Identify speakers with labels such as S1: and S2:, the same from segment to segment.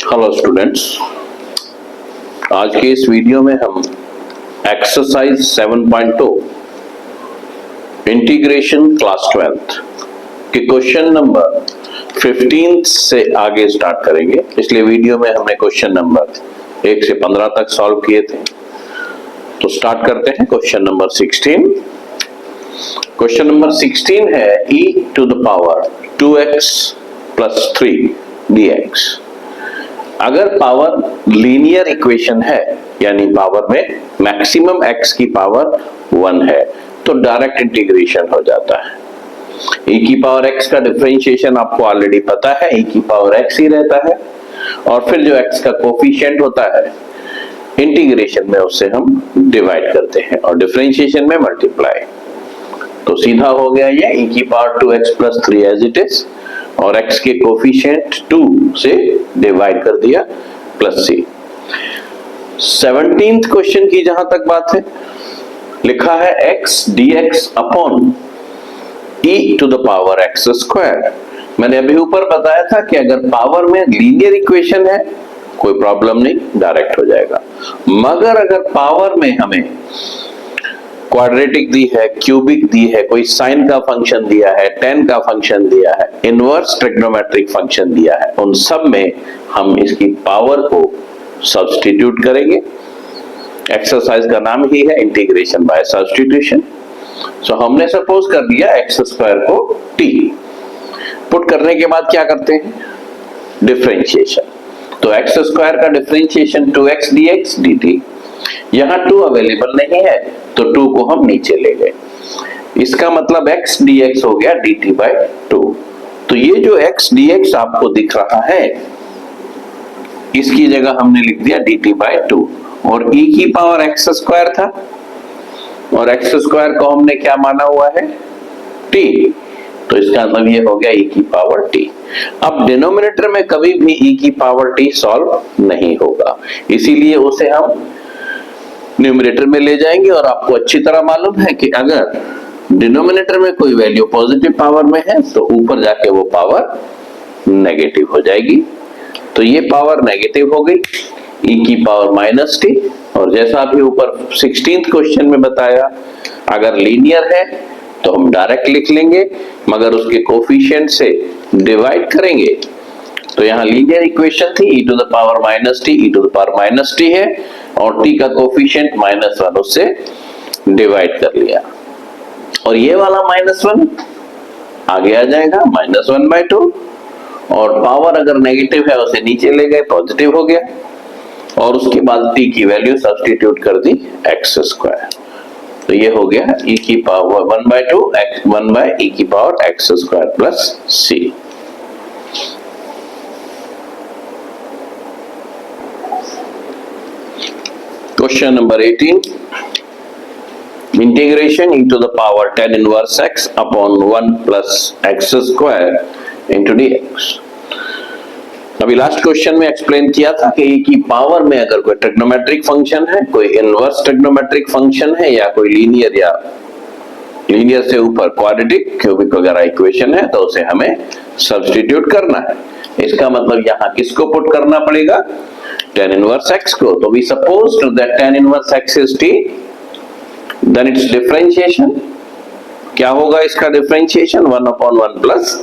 S1: Hello students, आज के इस वीडियो में हम एक्सरसाइज 7.2 इंटीग्रेशन क्लास 12th के क्वेश्चन नंबर 15 से आगे स्टार्ट करेंगे। पिछले वीडियो में हमने क्वेश्चन नंबर 1 से 15 तक सॉल्व किए थे, तो स्टार्ट करते हैं क्वेश्चन नंबर 16। क्वेश्चन नंबर 16 है e to the power 2x plus 3 dx। अगर पावर लीनियर इक्वेशन है, यानी पावर में मैक्सिमम x की पावर 1 है, तो डायरेक्ट इंटीग्रेशन हो जाता है। e की पावर x का डिफरेंशिएशन आपको ऑलरेडी पता है, e की पावर x ही रहता है, और फिर जो x का कोफिशिएंट होता है इंटीग्रेशन में उससे हम डिवाइड करते हैं और डिफरेंशिएशन में मल्टीप्लाई। तो सीधा हो गया ये e की power 2x plus 3 as it is, और x के कोफिशिएंट 2 से डिवाइड कर दिया प्लस c। 17th क्वेश्चन की जहां तक बात है, लिखा है x dx upon e to the power x square. मैंने अभी ऊपर बताया था कि अगर पावर में लीनियर इक्वेशन है कोई प्रॉब्लम नहीं, डायरेक्ट हो जाएगा। मगर अगर पावर में हमें क्वाड्रेटिक दी है, क्यूबिक दी है, कोई साइन का फंक्शन दिया है, टेन का फंक्शन दिया है, इनवर्स ट्रिग्नोमेट्रिक फंक्शन दिया है, उन सब में हम इसकी पावर को सब्स्टिट्यूट करेंगे। एक्सरसाइज का नाम ही है इंटीग्रेशन बाय सब्स्टिट्यूशन। सो हमने सपोज कर दिया एक्स स्क्वायर को t, पुट करने के बाद क्या करते हैं, डिफरेंशिएशन। तो एक्स स्क्वायर का डिफरेंशिएशन 2x dx dt, यहां 2 अवेलेबल नहीं है तो 2 को हम नीचे ले गए, इसका मतलब x dx हो गया dt by 2। तो ये जो x dx आपको दिख रहा है, इसकी जगह हमने लिख दिया dt by 2, और e की पावर x स्क्वायर था, और x स्क्वायर को हमने क्या माना हुआ है, t, तो इसका मतलब ये हो गया e की पावर t। अब डिनोमिनेटर में कभी भी e की पावर t सॉल्व नहीं होगा, इसीलिए उसे हम न्यूमरेटर में ले जाएंगे। और आपको अच्छी तरह मालूम है कि अगर डिनोमिनेटर में कोई वैल्यू पॉजिटिव पावर में है तो ऊपर जाके वो पावर नेगेटिव हो जाएगी। तो ये पावर नेगेटिव हो गई, e की पावर माइनस t। और जैसा अभी ऊपर 16th क्वेश्चन में बताया, अगर लीनियर है तो हम डायरेक्ट लिख लेंगे, मगर उसके कोफिशिएंट से डिवाइड करेंगे। तो यहाँ लीनियर इक्वेशन थी e to the power minus t, e to the power minus t है, और t का कोफिशिएंट -1, उससे डिवाइड कर लिया, और ये वाला -1 आगे आ जाएगा -1/2, और पावर अगर नेगेटिव है उसे नीचे ले गए, पॉजिटिव हो गया, और उसके बाद t की वैल्यू सब्स्टिट्यूट कर दी x स्क्वायर। तो ये हो गया e की पावर 1/2 1 by e की power x square plus c। Question number 18, integration e to the power tan inverse x upon 1 plus x square into dx। अभी लास्ट क्वेश्चन में explain किया था कि e की पावर में अगर कोई ट्रिग्नोमेट्रिक फंक्शन है, कोई इनवर्स ट्रिग्नोमेट्रिक फंक्शन है, या कोई लीनियर या लीनियर से ऊपर क्वाड्रेटिक, क्यूबिक वगैरह इक्वेशन है, तो उसे हमें सब्स्टिट्यूट करना है। इसका मतलब यहाँ किसको पुट करना पड़ेगा, tan inverse x को। तो we supposed that tan inverse x is t, then its differentiation क्या होगा, इसका differentiation 1/1 plus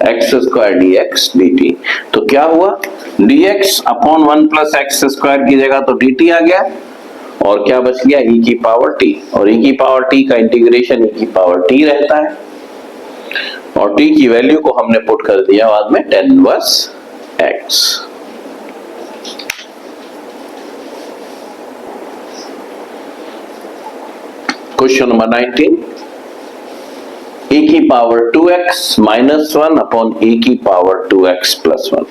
S1: x square dx dt। तो क्या हुआ, dx upon 1 plus x square की जगह तो dt आ गया, और क्या बच गया, e की पावर t, और e की पावर t का इंटीग्रेशन e की पावर t रहता है, और t की वैल्यू को हमने पुट कर दिया बाद में tan inverse x। Question number 19, e की power 2x minus 1 upon e की पावर 2x प्लस 1।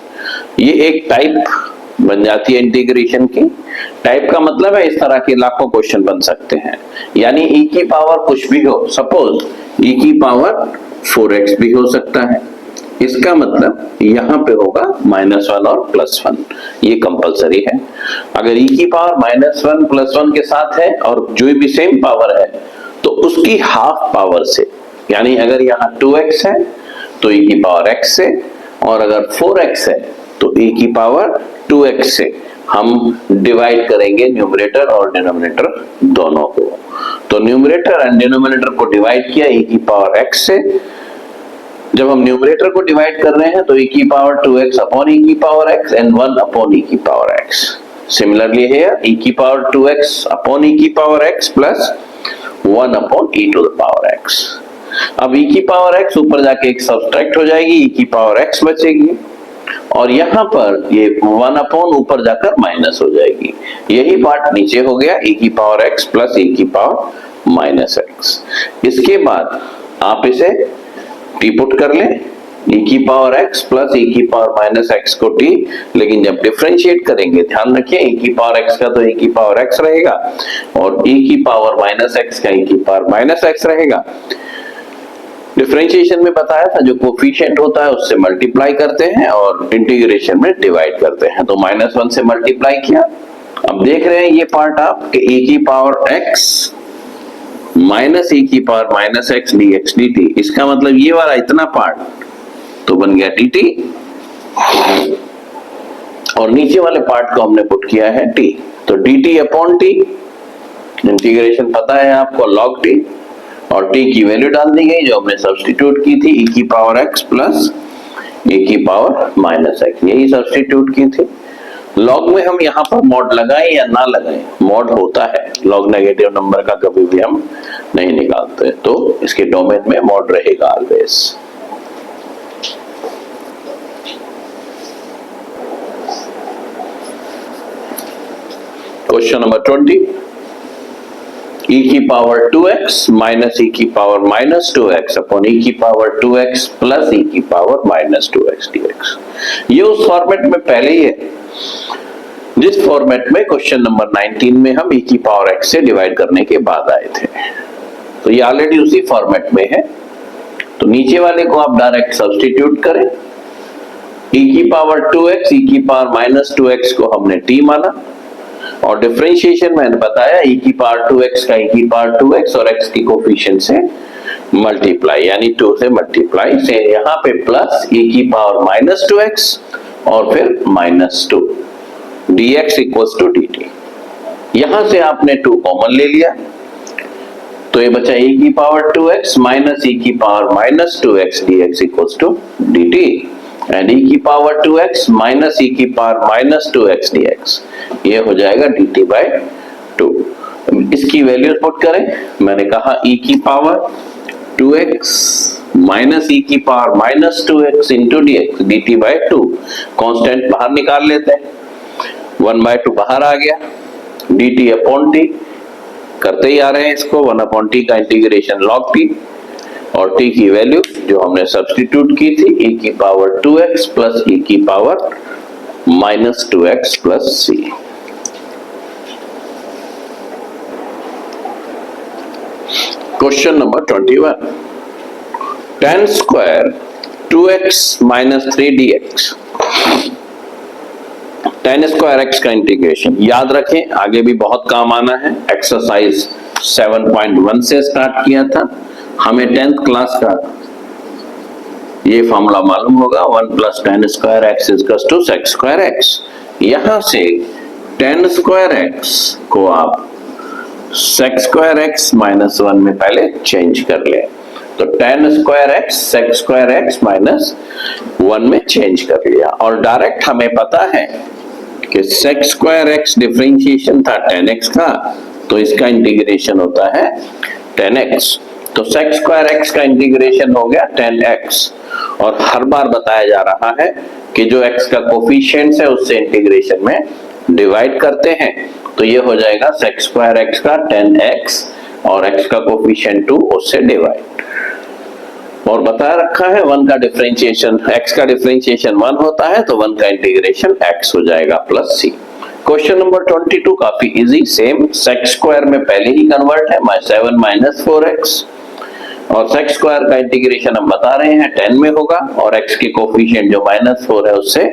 S1: ये एक टाइप बन जाती है इंटीग्रेशन की। टाइप का मतलब है इस तरह के लाखों क्वेश्चन बन सकते हैं, यानी e की पावर कुछ भी हो, सपोज e की पावर 4x भी हो सकता है, इसका मतलब यहाँ पे होगा -1 और +1, ये कंपलसरी है। अगर e की पावर -1 +1 के साथ है और जो भी सेम पावर है तो उसकी हाफ पावर से, यानी अगर यहाँ 2x है तो e की पावर x से, और अगर 4x है तो e की पावर 2x से हम डिवाइड करेंगे न्यूमरेटर और डिनोमिनेटर दोनों को। तो न्यूमरेटर एंड डिनोमिनेटर को डिवाइड किया e की पावर x से। जब हम न्यूमरेटर को डिवाइड कर रहे हैं तो e की पावर 2x अपॉन e की power x and 1 upon e की power x। Similarly here e की पावर 2x अपॉन e की power x plus 1 upon e to the power x। अब e की पावर x ऊपर जाके एक सब्ट्रैक्ट हो जाएगी, e की पावर x बचेगी और यहां पर ये 1 अपॉन ऊपर जाकर माइनस हो जाएगी। यही पार्ट नीचे हो गया e की पावर x प्लस e की पावर माइनस x। इसके बाद आप इसे t पुट कर लें, e की पावर x प्लस e की पावर माइनस x को t, लेकिन जब डिफरेंशिएट करेंगे ध्यान रखिए e की पावर x का तो e की पावर x रहेगा और e की पावर माइनस x का e की पावर माइनस x रहेगा। डिफरेंशिएशन में बताया था जो कोफिशिएंट होता है उससे मल्टीप्लाई करते हैं और इंटीग्रेशन में डिवाइड करते हैं। तो -1 से मल्टीप्लाई किया। अब देख रहे हैं ये पार्ट आप कि e की पावर x माइनस e की power minus x dx dt, इसका मतलब ये वाला इतना पार्ट तो बन गया dt और नीचे वाले पार्ट को हमने पुट किया है t। तो dt अपॉन t, इंटीग्रेशन पता है आपको log t, और t की वैल्यू डाल दी गई जो हमने सब्स्टिट्यूट की थी e की पावर x प्लस e की पावर माइनस x, यही सब्स्टिट्यूट की थी। लॉग में हम यहाँ पर मॉड लगाएं या ना लगाएं, मॉड होता है, लॉग नेगेटिव नंबर का कभी भी हम नहीं निकालते, तो इसके डोमेन में मॉड रहेगा ऑलवेज। क्वेश्चन नंबर 20, e की पावर 2x माइनस e की power minus 2x upon e की पावर 2x प्लस e की पावर माइनस 2x dx। ये उस फॉर्मेट में पहले ही है जिस फॉर्मेट में क्वेश्चन नंबर 19 में हम e की पावर x से डिवाइड करने के बाद आए थे। तो ये ऑलरेडी उसी फॉर्मेट में है। तो नीचे वाले को आप डायरेक्ट सब्स्टिट्यूट करें, e की पावर 2x e की पावर माइनस 2x को हमने t माना और डिफरेंशिएशन मैंने बताया e की पावर 2x का e की पावर 2x और x की कोफिशिएंट से मल्टीप्लाई, यानी 2 से मल्टीप्लाई से यहाँ पे प्लस e की पावर माइनस 2x और फिर minus 2 dx equals to dt। यहां से आपने 2 कॉमन ले लिया तो ये बचा e की पावर 2x माइनस e की power minus 2x dx equals to dt and e की पावर 2x माइनस e की पावर माइनस 2x dx, ये हो जाएगा dt बाय 2। इसकी वैल्यूज पुट करें, मैंने कहा e की पावर 2x माइनस e की power minus 2x into dx dt by 2, constant बाहर निकाल लेते हैं, 1/2 बाहर आ गया, dt अपॉन t करते ही आ रहे हैं इसको, 1 अपॉन t का इंटीग्रेशन log t और t की वैल्यू जो हमने सब्स्टिट्यूट की थी e की पावर 2x प्लस e की power minus 2x plus c। Question number 21, tan square 2x minus 3 dx, tan square x का इंटीग्रेशन याद रखें, आगे भी बहुत काम आना है। एक्सरसाइज 7.1 से स्टार्ट किया था, हमें 10th क्लास का ये फॉर्मूला मालूम होगा, 1 plus tan square x equals to sec square x। यहां से tan स्क्वायर x को आप sec स्क्वायर x माइनस 1 में पहले चेंज कर ले, तो tan square x sec square x minus 1 में चेंज कर लिया और डायरेक्ट हमें पता है कि sec स्क्वायर x डिफरेंशिएशन था tan x का, तो इसका इंटीग्रेशन होता है tan x। तो sec स्क्वायर x का इंटीग्रेशन हो गया tan x और हर बार बताया जा रहा है कि जो x का कोफिशिएंट्स है उससे इंटीग्रेशन में डिवाइड करते हैं, तो ये हो जाएगा sec स्क्वायर x का tan x और x का कोफिशिएंट 2 उससे डिवाइड, और बताया रखा है 1 का डिफरेंशिएशन x का डिफरेंशिएशन 1 होता है तो 1 का इंटीग्रेशन x हो जाएगा प्लस c। क्वेश्चन नंबर 22 काफी इजी, सेम sec स्क्वायर में पहले ही कन्वर्ट है 7 माइनस 4x और sec स्क्वायर का इंटीग्रेशन हम बता रहे हैं 10 में होगा और x के कोफिशिएंट जो -4 है उससे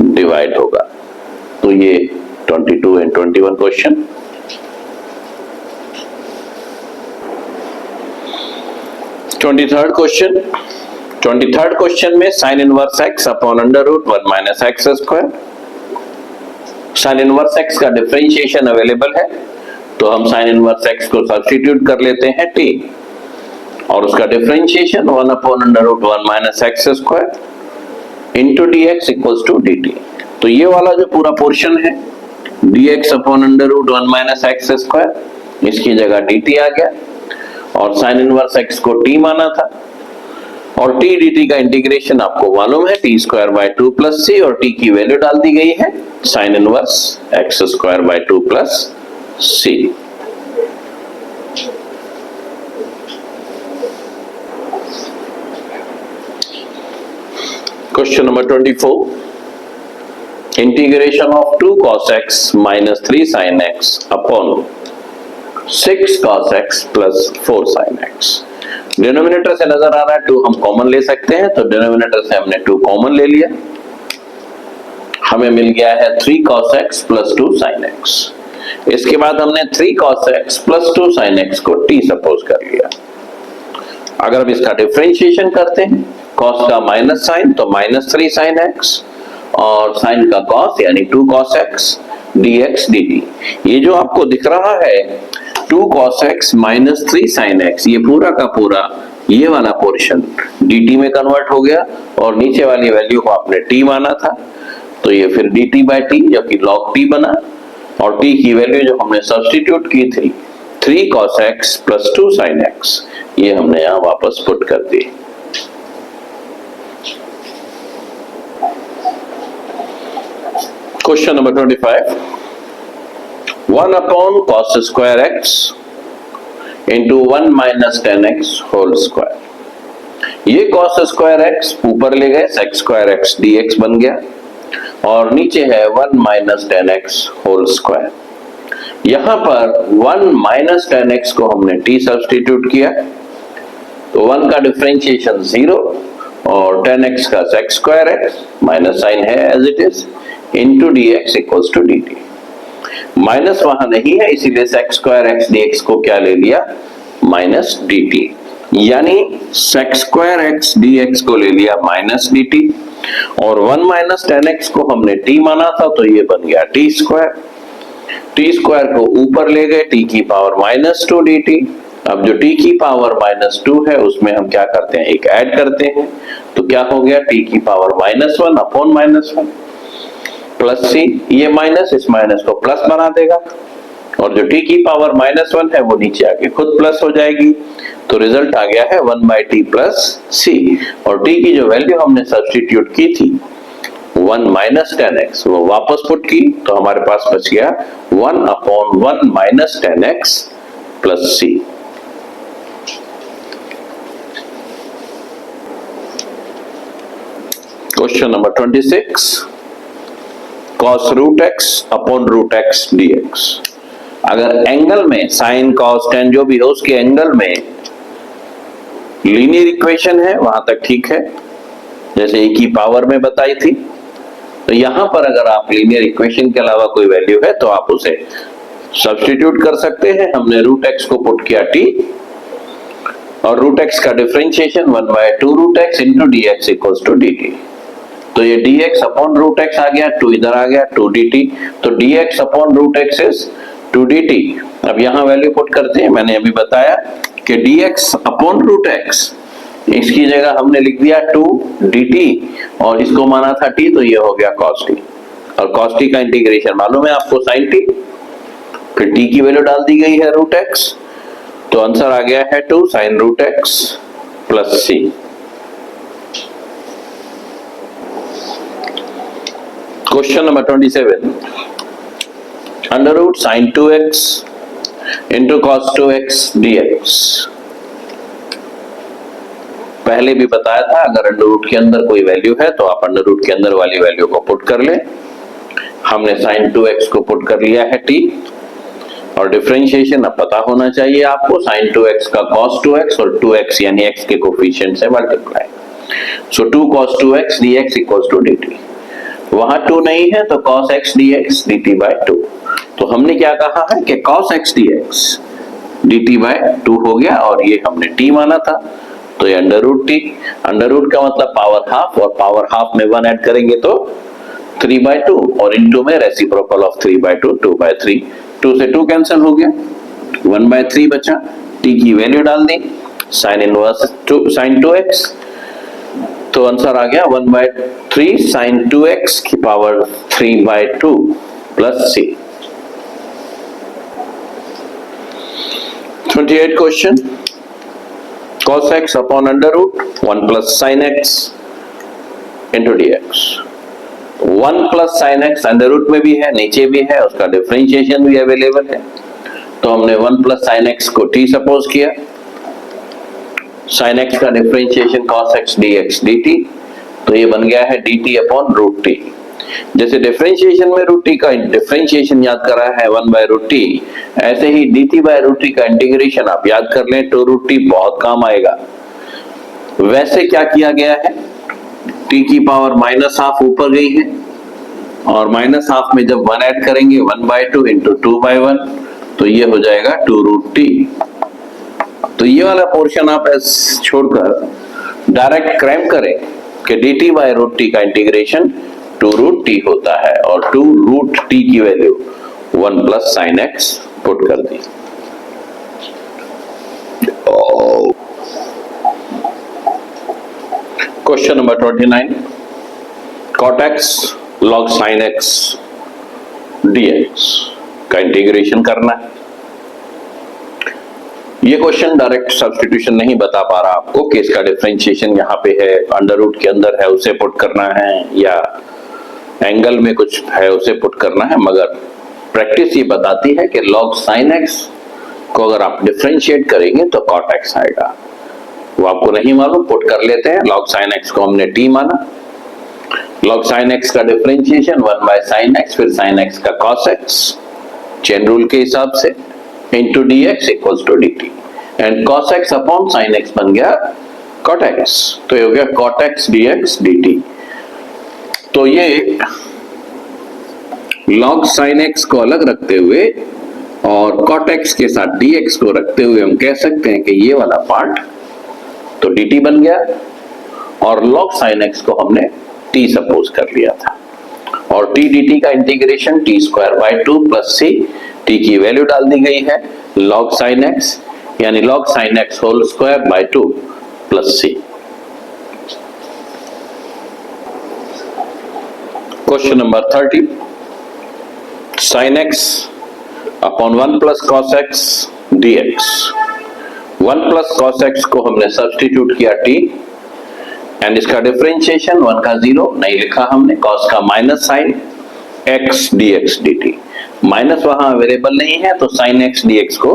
S1: डिवाइड होगा। तो ये 22 and 21 question. Twenty third question, 23rd question में sine inverse x upon under root 1 minus x square. Sine inverse x का डिफरेंशिएशन अवेलेबल है, तो हम साइन इनवर्स x को सब्स्टिट्यूट कर लेते हैं t, और उसका differentiation 1 upon under root 1 minus x square into dx equals to dt। तो ये वाला जो पूरा पोर्शन है dx upon under root 1 minus x square, इसकी जगह dt आ गया, और साइन इनवर्स x को t माना था, और t dt का इंटीग्रेशन आपको मालूम है t square by 2 plus c, और t की वैल्यू डाल दी गई है sign inverse x square by 2 plus c। Question number 24, integration of 2 cos x minus 3 sin x upon 6 cos x plus 4 sin x। Denominator से नजर आ रहा है 2 हम कॉमन ले सकते हैं, तो डिनोमिनेटर से हमने 2 कॉमन ले लिया, हमें मिल गया है 3 cos x plus 2 sin x। इसके बाद हमने 3 cos x plus 2 sin x को t सपोज कर लिया। अगर हम इसका डिफरेंशिएशन करते हैं, cos का माइनस साइन तो माइनस 3 sin x, और साइन का cos यानी 2 cos x dx dt। ये जो आपको दिख रहा है 2 cos x minus 3 sin x, ये पूरा का पूरा ये वाला पोर्शन dt में कन्वर्ट हो गया, और नीचे वाली वैल्यू को आपने t माना था, तो ये फिर dt बाय t जो कि log t बना, और t की वैल्यू जो हमने सब्स्टिट्यूट की थी 3 cos x plus 2 sin x, ये हमने यहां वापस पुट कर दी। क्वेश्चन नंबर 25, 1 अपॉन cos square x into 1 minus 10x whole square. ये cos स्क्वायर x ऊपर ले गए, sec स्क्वायर x dx बन गया, और नीचे है 1 माइनस 10x होल स्क्वायर। यहां पर 1 माइनस 10x को हमने t सब्स्टिट्यूट किया, तो 1 का डिफरेंशिएशन 0, और 10x का sec square x minus sine है as it is into dx equals to dt। Minus वहां नहीं है, इसीलिए sec स्क्वायर x dx को क्या ले लिया, माइनस dt, यानी sec स्क्वायर x dx को ले लिया माइनस dt, और 1 माइनस 10x को हमने t माना था, तो ये बन गया t स्क्वायर। t स्क्वायर को ऊपर ले गए, t की पावर माइनस 2 dt। अब जो t की पावर माइनस 2 है उसमें हम क्या करते हैं, एक ऐड करते हैं, तो क्या हो गया t की power minus 1 upon minus 1 plus c, ये माइनस इस माइनस को प्लस बना देगा, और जो t की पावर माइनस 1 है वो नीचे आके खुद प्लस हो जाएगी, तो रिजल्ट आ गया है 1 बाई टी प्लस c, और t की जो वैल्यू हमने सब्स्टिट्यूट की थी 1 माइनस 10x वो वापस पुट की, तो हमारे पास बच गया 1 upon 1 minus 10x plus c। Question number 26, cos root x upon root x dx। अगर एंगल में साइन cos tan जो भी हो उसके एंगल में लीनियर इक्वेशन है वहां तक ठीक है, जैसे e की पावर में बताई थी, तो यहां पर अगर आप लीनियर इक्वेशन के अलावा कोई वैल्यू है तो आप उसे सब्स्टिट्यूट कर सकते हैं। हमने रूट x को पुट किया t, और रूट x का differentiation 1 by 2 root x into dx equals to dt। तो ये dx अपॉन रूट x आ गया, 2 इधर आ गया 2 dt, तो dx upon root x is 2 dt। अब यहां वैल्यू पुट करते हैं, मैंने अभी बताया कि dx अपॉन रूट x, इसकी जगह हमने लिख दिया 2 dt, और इसको माना था t, तो ये हो गया cos t, और cos t का इंटीग्रेशन मालूम है आपको sin t, फिर t की वैल्यू डाल दी गई है रूट x, तो आंसर आ गया है 2 sin root x plus c। Question number 27, under root sine 2x into cos 2x dx। पहले भी बताया था अगर अंडर रूट के अंदर कोई वैल्यू है तो आप अंडर रूट के अंदर वाली वैल्यू को पुट कर ले। हमने साइन 2x को पुट कर लिया है t, और डिफरेंशिएशन अब पता होना चाहिए आपको, साइन 2x का cos 2x और 2x यानी x के कोफिशिएंट से multiply, so 2 cos 2x dx equals to dt। वहां 2 नहीं है तो cos x dx dt by 2, तो हमने क्या कहा है कि cos x dx dt by 2 हो गया, और ये हमने t माना था, तो ये under root T, under root का मतलब पावर हाफ, और पावर हाफ में 1 ऐड करेंगे तो 3/2, और इनटू में रेसिप्रोकल ऑफ 3/2, 2/3, 2 से 2 कैंसिल हो गया, 1/3 बचा, टी की वैल्यू डाल दी, साइन इनवर्स sin 2x, तो आंसर आ गया 1/3 sin 2x की power 3/2 plus c। 28 question, cos x upon under root 1 plus sin x into dx। 1 plus sin x under root में भी है, नीचे भी है, उसका डिफरेंशिएशन भी अवेलेबल है, तो हमने 1 प्लस sin x को t सपोज किया, sin x का differentiation cos x dx dt, तो ये बन गया है dt अपॉन रूट टी। जैसे डिफरेंशिएशन में रूट टी का डिफरेंशिएशन याद करा है 1/√t, ऐसे ही dt/√t का इंटीग्रेशन आप याद कर लें तो रूट टी बहुत काम आएगा। वैसे क्या किया गया है, t की पावर -½ ऊपर गई है, और -½ में जब 1 ऐड करेंगे 1/2 इंटू 2/1, तो ये हो जाएगा 2√t। तो ये वाला पोर्शन आप छोड़कर डायरेक्ट क्रैम करें कि dt/√t का इंटीग्रेशन 2√t होता है, और 2√t की value 1 plus sin x put कर दी। Question number 29, cot x log sin x dx का इंटीग्रेशन करना है। ये क्वेश्चन डायरेक्ट सब्स्टिट्यूशन नहीं बता पा रहा आपको कि इसका डिफरेंशिएशन यहाँ पे है, अंडर रूट के अंदर है उसे पुट करना है, या एंगल में कुछ है उसे पुट करना है, मगर प्रैक्टिस ये बताती है कि log sin x को अगर आप डिफरेंशिएट करेंगे तो cot x आएगा। वो आपको नहीं मालूम, पुट कर लेते हैं। log sin x को हमने t माना, log sin x का डिफरेंशिएशन 1/sin x, फिर sin x का cos x चेन रूल के हिसाब से, into dx equals to dt, and cos x upon sin x बन गया cot x, तो ये हो गया cot x dx dt। तो ये log sin x को अलग रखते हुए और cot x के साथ dx को रखते हुए हम कह सकते हैं कि ये वाला पार्ट तो dt बन गया, और log sin x को हमने t सपोज कर लिया था, और t dt का integration t²/2 plus c, t की वैल्यू डाल दी गई है log sin x, यानी log sin x whole square by 2 plus c। Question number 30, sin x upon 1 plus cos x dx। 1 plus cos x को हमने substitute किया t, एंड इसका डिफरेंशिएशन 1 का 0 नहीं लिखा हमने, cos का minus sin x dx dt, minus वहां अवेलेबल नहीं है तो sin x dx को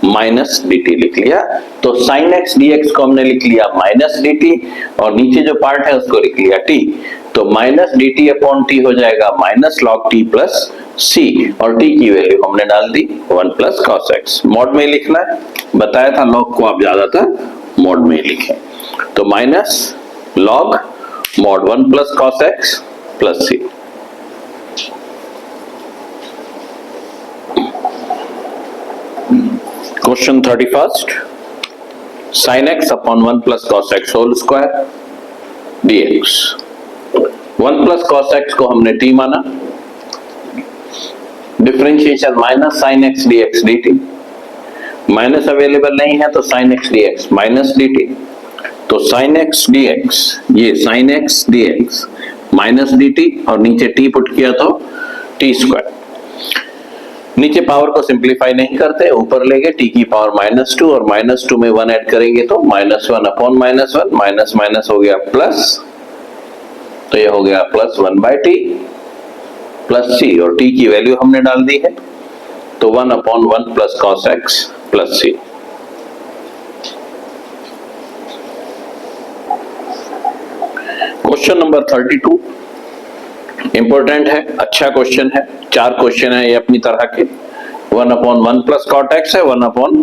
S1: माइनस dt लिख लिया, तो sin x dx को हमने लिख लिया माइनस dt, और नीचे जो पार्ट है उसको लिख लिया t, तो माइनस dt अपॉन t हो जाएगा minus log t plus c, और t की वैल्यू हमने डाल दी 1 प्लस cos x। मॉड में लिखना है, बताया था log को आप ज्यादातर मॉड में लिखें, तो minus log mod 1 plus cos x plus c। Question 31, sin x upon 1 plus cos x whole square dx। 1 plus cos x को हमने t माना, differentiation minus sin x dx dt, minus available नहीं है तो sin x dx minus dt, तो sin x dx, ये sin x dx minus dt, और नीचे t पुट किया तो t²। नीचे पावर को सिंप्लीफाई नहीं करते, ऊपर लेंगे t की पावर -2, और -2 में 1 ऐड करेंगे तो -1 अपॉन -1, माइनस माइनस हो गया प्लस, तो ये हो गया प्लस 1/t प्लस c, और t की वैल्यू हमने डाल दी है, तो 1 upon 1 plus cos x plus c। Question number 32 important है, अच्छा क्वेश्चन है, 4 क्वेश्चन है ये अपनी तरह के। 1 अपॉन 1 प्लस cot x है, 1 अपॉन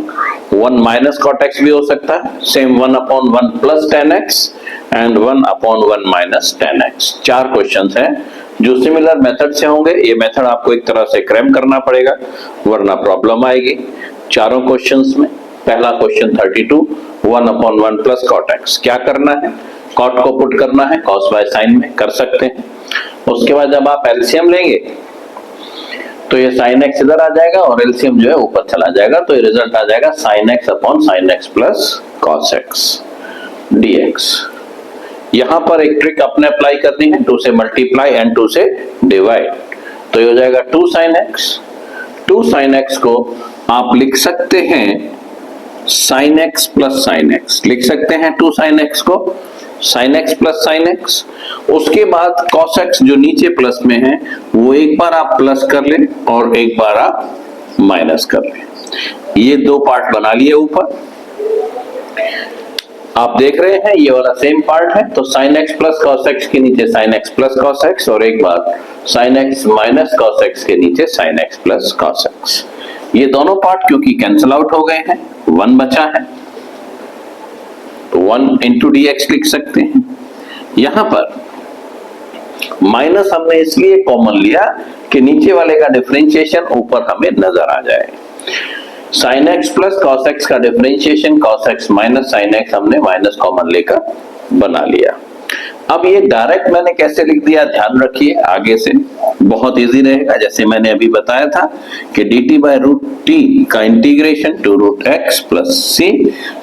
S1: 1 माइनस cot x भी हो सकता है, same 1 upon 1 plus tan x and 1 upon 1 minus tan x। 4 questions हैं जो सिमिलर मेथड से होंगे। ये मेथड आपको एक तरह से क्रैम करना पड़ेगा वरना प्रॉब्लम आएगी चारों क्वेश्चंस में। पहला क्वेश्चन 32, 1/1 प्लस कॉट एक्स। क्या करना है, कॉट को पुट करना है कॉस बाय साइन में, कर सकते हैं। उसके बाद जब आप एलसीएम लेंगे तो ये साइन एक्स इधर आ जाएगा और एलसीएम जो है ऊपर चला जाएगा, तो ये रिजल्ट आ जाएगा sine x upon sine x plus cos x dx। यहां पर एक ट्रिक अपने अप्लाई करनी है, 2 से मल्टीप्लाई एंड 2 से डिवाइड, तो ये हो जाएगा 2 sin x। 2 sin x को आप लिख सकते हैं sin x plus sin x, लिख सकते हैं 2 sin x को sin x plus sin x। उसके बाद cos x जो नीचे प्लस में है वो एक बार आप प्लस कर लें और एक बार आप माइनस कर लें। ये दो पार्ट बना लिए ऊपर, आप देख रहे हैं ये वाला सेम पार्ट है, तो sin x plus cos x के नीचे sin x plus cos x और एक बार sin x minus cos x के नीचे sin x plus cos x। ये दोनों पार्ट क्योंकि कैंसिल आउट हो गए हैं, 1 बचा है, तो 1 इंटू dx लिख सकते हैं। यहां पर माइनस हमने इसलिए कॉमन लिया कि नीचे वाले का डिफरेंशिएशन ऊपर हमें नजर आ जाए। sin x plus cos x का differentiation cos x minus sin x हमने माइनस कॉमन लेकर बना लिया। अब ये डायरेक्ट मैंने कैसे लिख दिया, ध्यान रखिए, आगे से बहुत इजी रहेगा। जैसे मैंने अभी बताया था कि dt बाय रूट t का integration two root x plus c।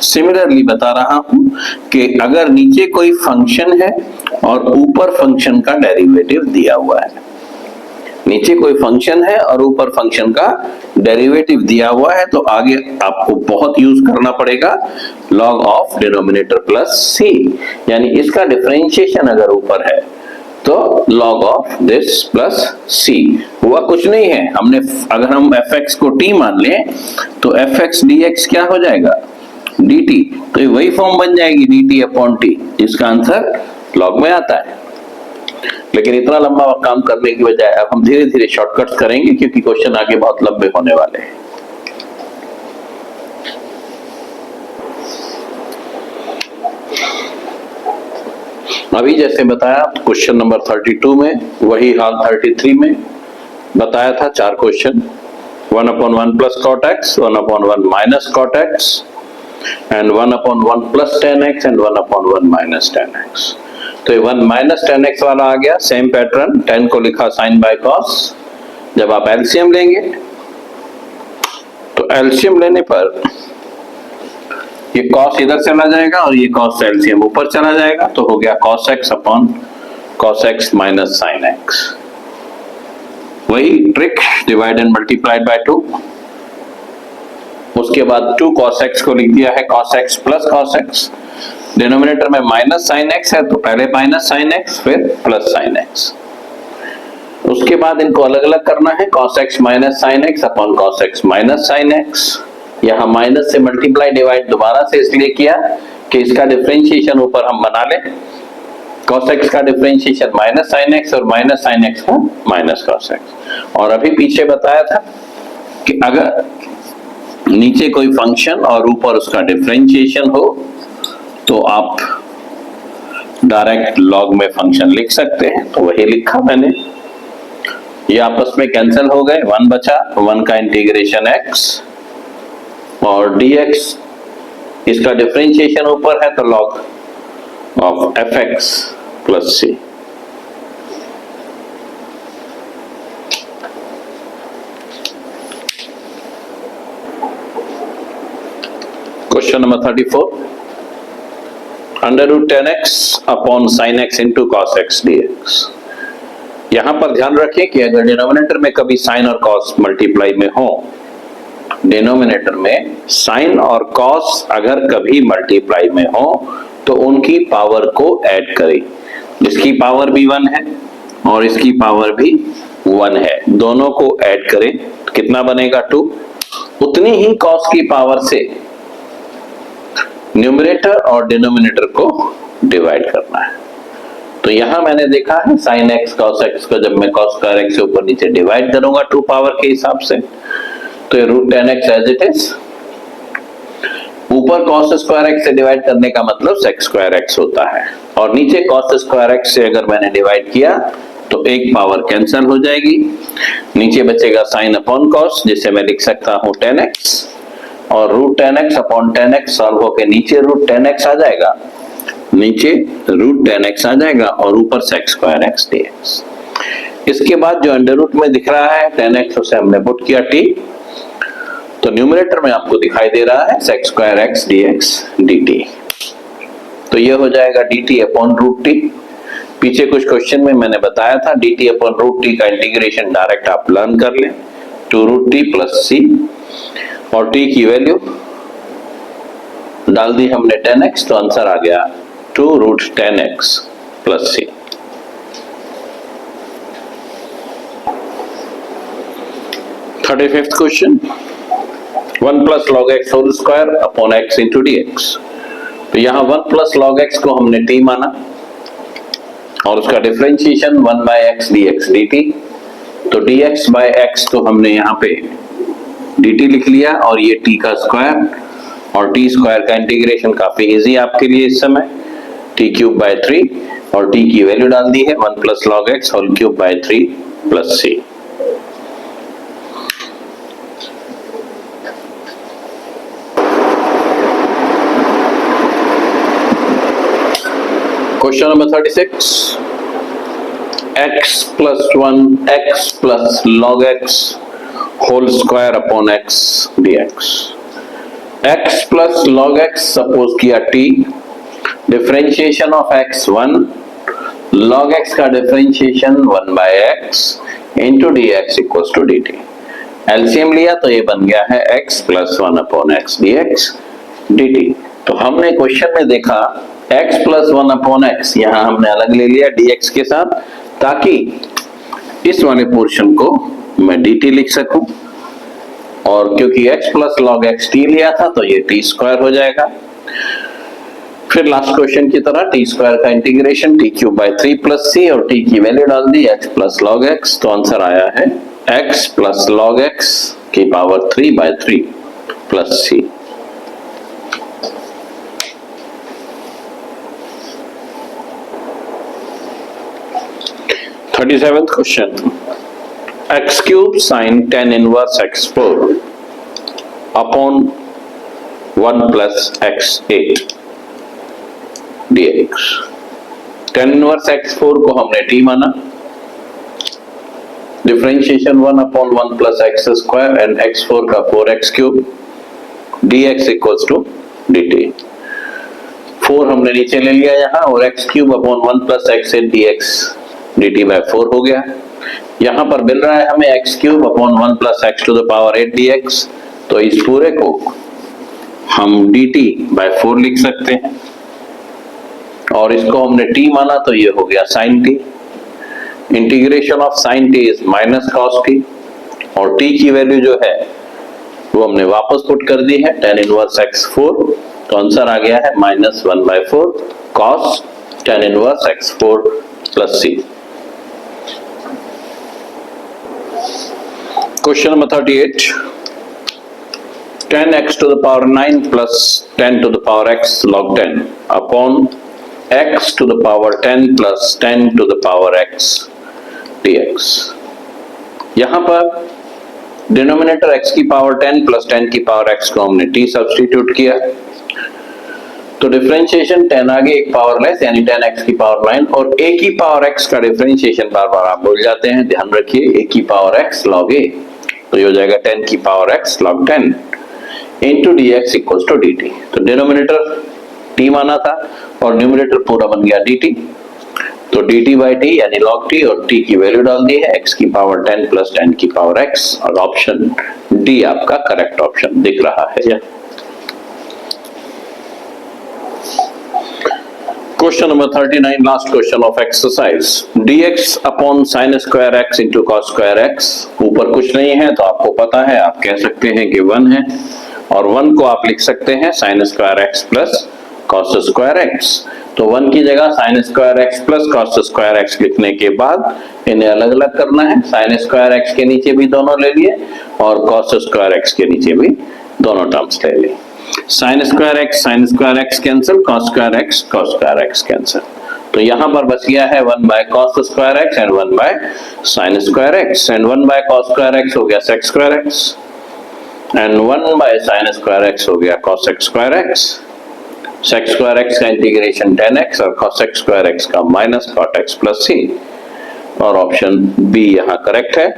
S1: Similarly बता रहा हूं कि अगर नीचे कोई फंक्शन है और ऊपर फंक्शन का डेरिवेटिव दिया हुआ है, नीचे कोई फंक्शन है और ऊपर फंक्शन का डेरिवेटिव दिया हुआ है, तो आगे आपको बहुत यूज करना पड़ेगा log of denominator plus c, यानी इसका डिफरेंशिएशन अगर ऊपर है तो log of this plus c। हुआ कुछ नहीं है, हमने अगर हम fx को t मान लें तो fx dx क्या हो जाएगा, dt, तो ये वही फॉर्म बन जाएगी dt अपॉन t, इसका आंसर log में आता है। लेकिन इतना लंबा काम करने की बजाय अब हम धीरे धीरे शॉर्टकट्स करेंगे क्योंकि क्वेश्चन आगे बहुत लंबे होने वाले हैं। अभी जैसे बताया क्वेश्चन नंबर 32 में वही हाल 33 में बताया था, 4 question, 1/1 plus cot x, 1/1 minus cot x and 1/1 plus tan x and 1/1 minus tan x। तो ये 1 माइनस tan x वाला आ गया, सेम पैटर्न, tan को लिखा sin बाय cos। जब आप एलसीएम लेंगे तो एलसीएम लेने पर ये cos इधर चला जाएगा और ये cos एलसीएम ऊपर चला जाएगा, तो हो गया cos x upon cos x minus sin x। वही trick, divide and multiplied by 2। उसके बाद 2 cos x को लिख दिया है cos x plus cos x। Denominator में माइनस साइन एक्स है तो पहले माइनस साइन एक्स फिर प्लस साइन एक्स। उसके बाद इनको अलग अलग करना है, cos x minus sine x upon cos x minus sine x. यहां माइनस से मल्टीप्लाई डिवाइड दोबारा से इसलिए किया कि इसका डिफरेंशिएशन ऊपर हम बना लें, cos x का डिफरेंशिएशन माइनस साइन एक्स और माइनस साइन एक्स का माइनस cos x। और अभी पीछे बताया था कि अगर नीचे कोई फंक्शन और ऊपर उसका डिफरेंशिएशन हो तो आप डायरेक्ट लॉग में फंक्शन लिख सकते हैं, तो वही लिखा मैंने। ये आपस में कैंसिल हो गए, 1 बचा, 1 का इंटीग्रेशन x और dx, इसका डिफरेंशिएशन ऊपर है तो log of fx plus c। Question number 34, under root 10x upon sine x into cos x dx। यहां पर ध्यान रखें कि अगर डिनोमिनेटर में कभी साइन और कॉस मल्टीप्लाई में हो, डिनोमिनेटर में साइन और कॉस अगर कभी मल्टीप्लाई में हो तो उनकी पावर को ऐड करें, जिसकी पावर भी 1 है और इसकी पावर भी 1 है, दोनों को ऐड करें, कितना बनेगा 2। उतनी ही कॉस की पावर से न्यूमरेटर और डिनोमिनेटर को डिवाइड करना है। तो यहां मैंने देखा है sin x cos x को जब मैं cos स्क्वायर x से ऊपर नीचे डिवाइड करूंगा 2 पावर के हिसाब से, तो ये root 10x as it is, ऊपर cos स्क्वायर x से डिवाइड करने का मतलब sec स्क्वायर x होता है, और नीचे cos स्क्वायर x से अगर मैंने डिवाइड किया तो एक पावर कैंसिल हो जाएगी, नीचे बचेगा sin अपॉन cos, जिसे मैं लिख सकता हूं 10x और √10x अपॉन 10x सॉल्व होके नीचे √10x आ जाएगा, नीचे √10x आ जाएगा और ऊपर sec स्क्वायर x dx। इसके बाद जो अंडर रूट में दिख रहा है 10x, उसे हमने पुट किया t, तो न्यूमरेटर में आपको दिखाई दे रहा है sec square x dx dt। तो ये हो जाएगा dt अपॉन √t। पीछे कुछ क्वेश्चन में मैंने बताया था dt अपॉन √t का इंटीग्रेशन डायरेक्ट आप लर्न कर लें, 2√t प्लस c, और t की वैल्यू डाल दी हमने 10x, तो आंसर आ गया 2√10x plus c। 35th question, 1 plus log x whole square upon x into dx। तो यहाँ 1 प्लस log x को हमने t माना और उसका differentiation 1 by x dx dt। तो dx बाय x तो हमने यहाँ पे dt लिख लिया और ये t का स्क्वायर, और t स्क्वायर का इंटीग्रेशन काफी इजी आपके लिए इस समय, t क्यूब बाय 3 और t की वैल्यू डाल दी है 1 plus log x whole cube by 3 plus c। Question number 36, x plus 1 x plus log x whole square upon x dx। x plus log x suppose किया t, differentiation of x 1, log x का differentiation 1 by x into dx equals to dt। LCM लिया तो ये बन गया है x plus 1 upon x dx dt। तो हमने क्वेश्चन में देखा x प्लस 1 अपॉन x, यहां हमने अलग ले लिया dx के साथ, ताकि इस वाले पोर्शन को मैं dt लिख सकूं, और क्योंकि x plus log x t लिया था तो ये t स्क्वायर हो जाएगा। फिर लास्ट क्वेश्चन की तरह t स्क्वायर का integration t cube by 3 plus c, और t की वैल्यू डाल दी x प्लस log x, तो आंसर आया है x प्लस log x की power 3 by 3 plus c। 37th question, x cube sine tan inverse x4 upon 1 plus x8 dx। tan inverse x4 को हमने t माना, differentiation 1 upon 1 plus x square and x4 का 4x cube dx equals to dt। 4 हमने नीचे ले लिया यहाँ, और x cube upon 1 plus x8 dx dt by 4 हो गया। यहां पर मिल रहा है हमें x cube upon 1 plus x to the power 8 dx, तो इस पूरे को हम dt बाय 4 लिख सकते हैं, और इसको हमने t माना तो ये हो गया sin t। Integration of sin t is minus cos t, और t की वैल्यू जो है वो हमने वापस पुट कर दी है tan इनवर्स x4, तो आंसर आ गया है -1 by 4 cos tan inverse x4 plus c। Question number 38, 10x to the power 9 plus 10 to the power x log 10 upon x to the power 10 plus 10 to the power x dx। यहां पर denominator x की power 10 plus 10 की power x को हमने t substitute किया, तो differentiation 10 आगे एक पावर लेस यानी 10x की पावर 9, और a की पावर x का डिफरेंशिएशन बार बार आप भूल जाते हैं, ध्यान रखिए, a की पावर x log a, तो ये हो जाएगा 10 की power x log 10 into dx equals to dt। तो डिनोमिनेटर t माना था और न्यूमरेटर पूरा बन गया dt, तो dt बाई t यानी log t, और t की वैल्यू डाल दी है x की पावर 10 प्लस 10 की पावर x, और ऑप्शन d आपका करेक्ट ऑप्शन दिख रहा है। Question number 39, last question of exercise, dx upon sine square x into cos square x। ऊपर कुछ नहीं है तो आपको पता है, आप कह सकते हैं कि 1 है, और 1 को आप लिख सकते हैं sign square x plus cos square x। तो 1 की जगह sign square x plus cos square x लिखने के बाद इन्हें अलग अलग करना है, साइन स्क्वायर x के नीचे भी दोनों ले लिए और कॉस स्क्वायर x के नीचे भी दोनों टर्म्स ले लिए। Sine square x cancel, cos square x cancel, तो यहां पर बच गया है 1 by cos square x and 1 by sine square x, and 1 by cos square x हो गया sec square x, and 1 by sine square x हो गया cos x square x, sec square x का इंटीग्रेशन tan x और cos x square x का minus cot x plus c, और option B यहां correct है।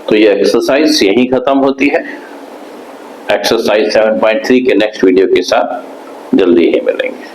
S1: तो ये एक्सरसाइज यहीं खत्म होती है। एक्सरसाइज 7.3 के नेक्स्ट वीडियो के साथ जल्दी ही मिलेंगे।